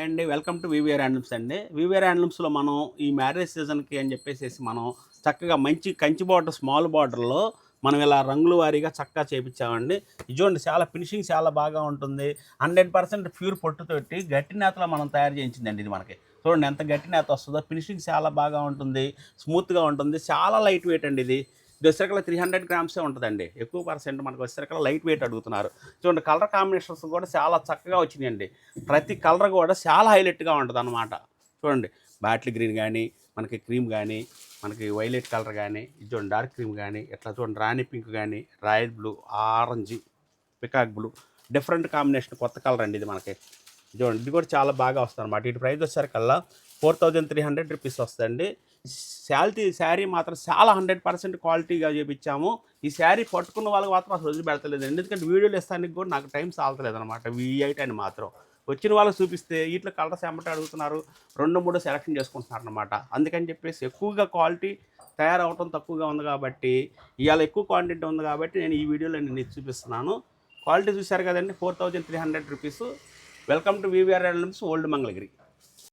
అండి welcome to VVR handlooms అండి. VVR హ్యాండ్లూమ్స్‌లో మనం ఈ మ్యారేజ్ సీజన్‌కి అని చెప్పేసేసి మనం చక్కగా మంచి కంచి బార్డర్, స్మాల్ బార్డర్‌లో మనం ఇలా రంగుల వారీగా చక్కగా చేపిచ్చామండి. ఇది చూడండి చాలా ఫినిషింగ్ చాలా బాగా ఉంటుంది. 100% ప్యూర్ పొట్టుతోటి గట్టి నేతలో మనం తయారు చేయించిందండి ఇది మనకి. చూడండి ఎంత గట్టి నేత వస్తుందో. ఫినిషింగ్ చాలా బాగా ఉంటుంది. స్మూత్‌గా ఉంటుంది. చాలా లైట్ వెయిట్ అండి ఇది. ఇది వచ్చేసరికి 300 గ్రామ్సే ఉంటదండి. ఎక్కువ పర్సెంట్ మనకు వచ్చేసరికి లైట్ వెయిట్ అడుగుతున్నారు. చూడండి కలర్ కాంబినేషన్స్ కూడా చాలా చక్కగా వచ్చినాయండి. ప్రతి కలర్ కూడా చాలా హైలైట్‌గా ఉంటదనమాట. చూడండి బాటిల్ గ్రీన్ గానీ, మనకి క్రీమ్ గానీ, మనకి వైలెట్ కలర్ గానీ, ఇది చూడండి డార్క్ క్రీమ్ గానీ, ఇట్లా చూడండి రాణి పింక్ గానీ, royal blue, orange, peacock blue different combination కొత్త కలర్ అండి ఇది మనకి. చూడండి ఇది కూడా చాలా బాగా వస్తుందన్నమాట. వీటి ప్రైస్ వచ్చేసరికల్లా 4300 రూపీస్ వస్తుందండి. శారీ మాత్రం చాలా 100% క్వాలిటీగా చేపించాము. ఈ శారీ పట్టుకున్న వాళ్ళకి మాత్రం అసలు వదిలిపెడతలేదండి. ఎందుకంటే వీడియోలు ఇస్తానికి కూడా నాకు టైం సాలతలేదనమాట. V8 మాత్రం వచ్చిన వాళ్ళకి చూపిస్తే వీటిలో కలర్స్ ఎమ్మటే అడుగుతున్నారు. 2, 3 సెలెక్షన్ చేసుకుంటున్నారనమాట. అందుకని చెప్పేసి ఎక్కువగా క్వాలిటీ తయారవటం తక్కువగా ఉంది కాబట్టి, ఇవాళ ఎక్కువ క్వాంటిటీ ఉంది కాబట్టి నేను ఈ వీడియోలో నేను ఇది చూపిస్తున్నాను. క్వాలిటీ చూశారు కదండి. 4300 rupees. Welcome to VVR handlooms, old Mangalagiri.